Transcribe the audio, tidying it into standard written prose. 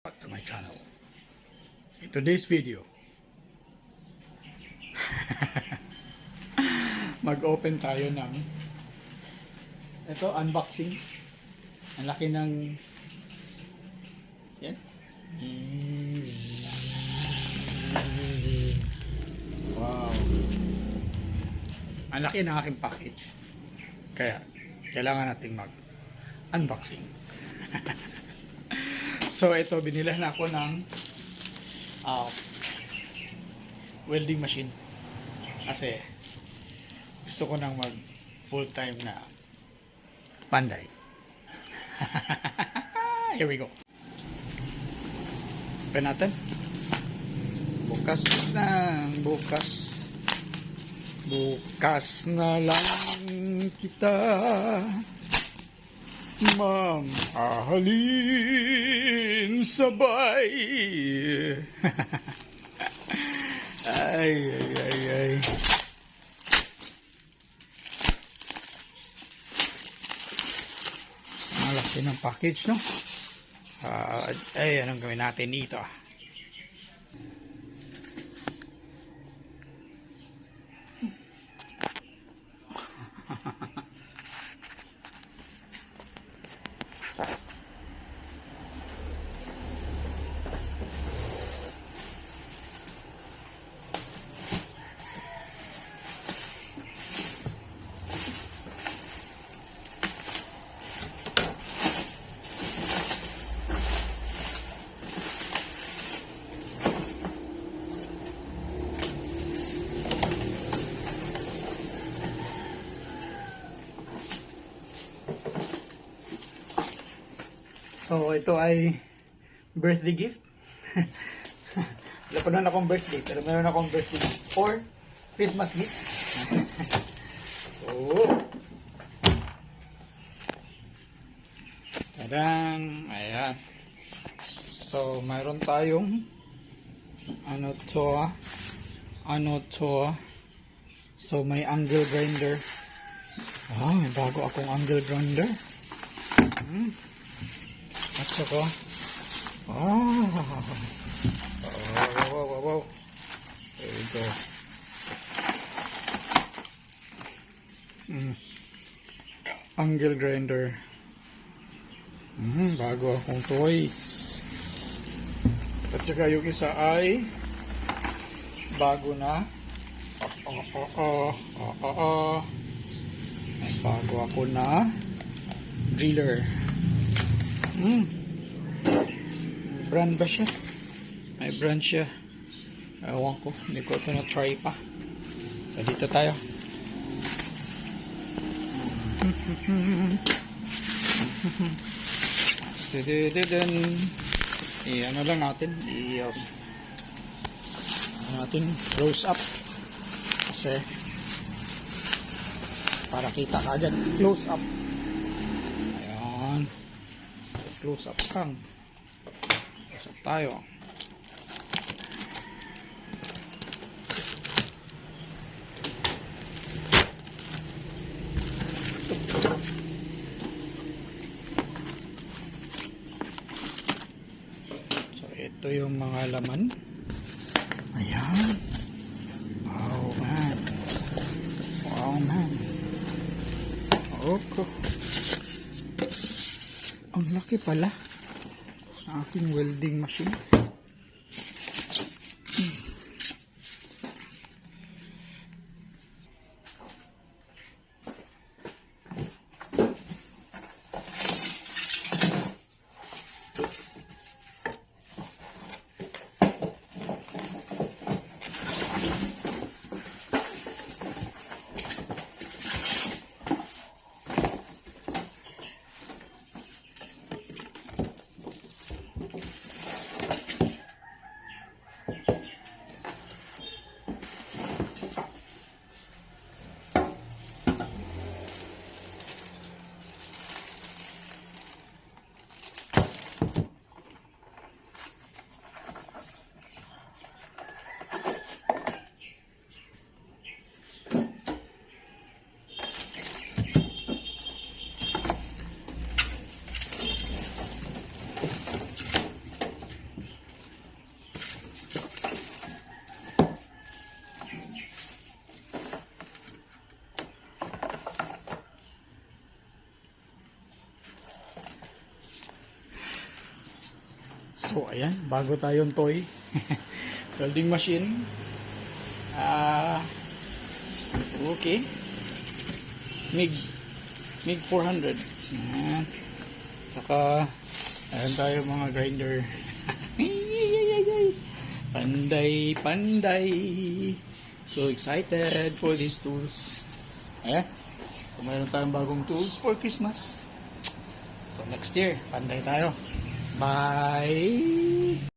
Back to my channel. In today's video, mag-open tayo ng ito, unboxing. Ang laki ng yan. Wow. Ang laki ng aking package. Kaya kailangan nating mag-unboxing. So ito, binilhan ako ng welding machine kasi gusto ko nang mag full time na panday. Here we go. Open natin. Bukas na lang kita mamahalin sabay. ay. Malaki ng package, no? Anong gawin natin dito? So ito ay birthday gift. Wala pa naman akong birthday, pero meron akong birthday gift or Christmas gift. Oh. Tadang! Ayan. So mayroon tayong ano to. So may angle grinder. May bago akong angle grinder. At saka wow. There we go. Angle grinder. Bago akong toys. At saka yung isa ay bago na. May bago ako na driller. Brand ba siya? May brand siya. Ewan ko, hindi ko ito na-try pa. So dito tayo. Ano lang natin, close up kasi para kita ka agad. Close up. Ayan, close up kang. Close up tayo. Ito yung mga laman. Ayan. Wow man. Okay. Ang laki pala ng aking welding machine. So, ayan, bago tayong toy. Welding machine. Okay. MiG 400. Ayan. Saka, ayan tayo mga grinder. Panday, panday. So excited for these tools. Ayan. So, mayroon tayong bagong tools for Christmas. So next year, panday tayo. Bye!